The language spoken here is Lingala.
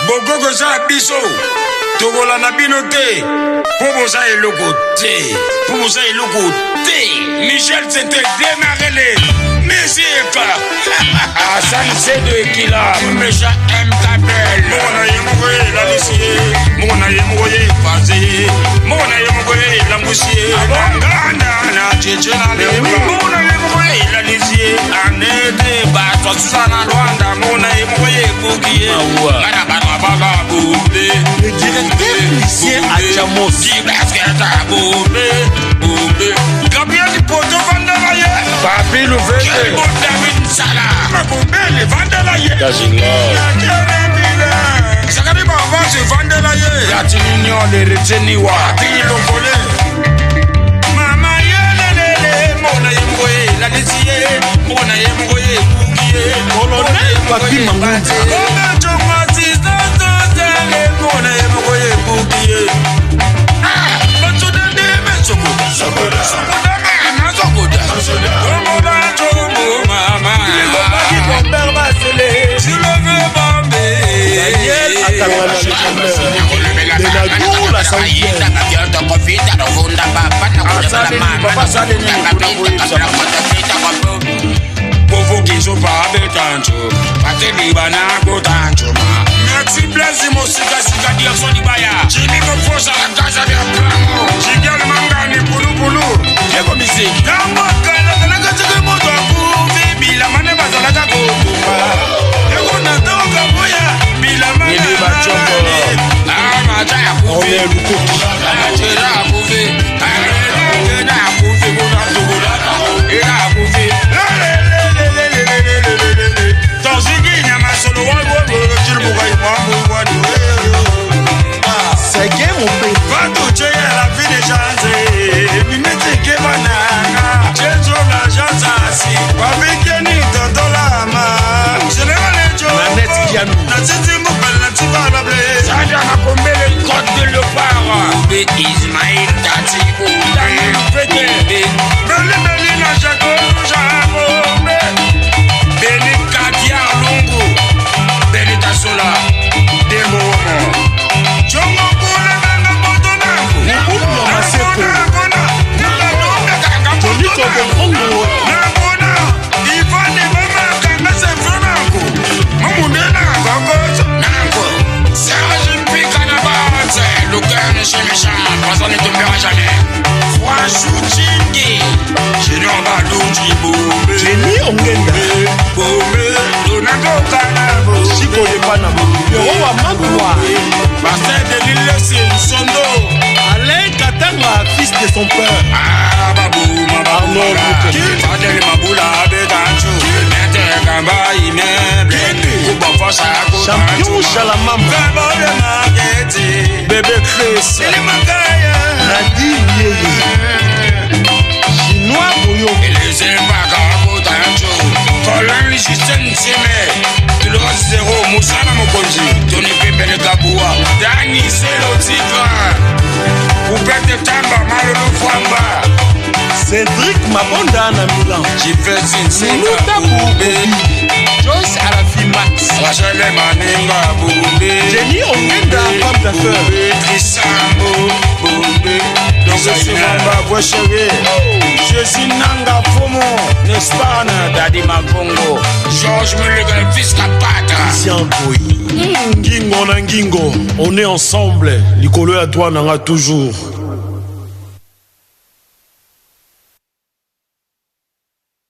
Bokoko za biso tokola na bino te po boza eloko te po boza eloko te. Michel c'était démarré musique Hassan Sedo Ekila Mecha M Tabel Mona yemoye la lisie Mona yemoye fazi Mona yemoye la mousie Ngana na cheche na lemba Mona yemoye la lisie Anete bato sana Rwanda Mona yemoye bugie Ngana bana baga bube Le directeur lycée Achamos Dibasketa bube bube Gabriel Poto Vandalaye Papi Louvete David Salah Bube Vandalaye Sakari Baba se Vandalaye Yatinyo le reteniwa Tini Lokole Mama yelele Mona yemoye la lisie Mona yemoye bugie Colonel Papi Mangunzi Mona chomati Santo Zele Mona yemoye bugie Batsode de Mesokoda Sokoda Sokoda Mama Sokoda Sokoda Chomo Mama Père Basile Si le veux bomber Daniel Atangana le cameur De la Gour la Saint-Pierre Papa Saleni Povo kiso pa betancho Pateli banako tancho ma Merci Blaise Mosika Sika Direction di Baya Jimmy Mofosa la casa de Aplamo Jigal Mangani Pulu Pulu Diego Musique Kama Kana Kana Kachike Moto Kuvi Bila Mane Bazala Kakutupa Diego Natoka Boya Bila Mane Nili Bachombo Ama Jaya On Kuvi est le cook Ajira Kuvi Ajira Kuvi Kuna Tukulata Ina Kuvi C'est game mon père Va toucher la vie des gens Mimete Kemananga Chenzo la chance assis Wabikeni Totolama Général Joe Nanette Kianou Natiti Moupel Natiba la blé Sadia Makombele Côte de l'Opara Be Ismail Tati Boudani Fete Beli Beli na Jago Jabo Beli Kadia Lungu Beli Tasola Demo Chongo Kule Nanga Moto Nangu Nikumu Maseko Tony Kogongo Nangona Ivane Mama Kanga Sefranangu Mamundena Gangozo Nangu Serge Mpika na Bate Lukane Shemisha Pasa ne tombera jamais Fouachou Chingi Junior Balouji Boumbe Jenny Ongenda Boumbe Donado Kanabo Chico de Panama Yowa Magua Marcel de l'île c'est Sondo Alain Katanga fils de son père Ah babou Arnaud Boukele Fadel Maboula Bedancho Mete Kamba Imeble Kuba Fosa Champion Chalamamba Kabole Mageti Bébé Fess Ele Makaya Nadi Yeye Chinois Boyo Ele Zembaka Bodancho Colin Justin Seme Tout le reste zéro Moussana Mokonji Tony Pembele Kaboua Dani Selo Tigre Poupette Tamba Malolo Fwamba Cédric Mabonda na Milan J'ai fait Sinseka Moulouta Boubé Joyce Alafi Max Rachel Maninga Boubé Jenny Ongenda femme d'affaires Trisambo Boubé Sivamba Bouchere Jésus Nanga Fomo Nespana Dadi Makongo Georges Mulega Fils Kapata Christian Boy Ngingo na Ngingo on est ensemble Likolo ya toi nanga toujours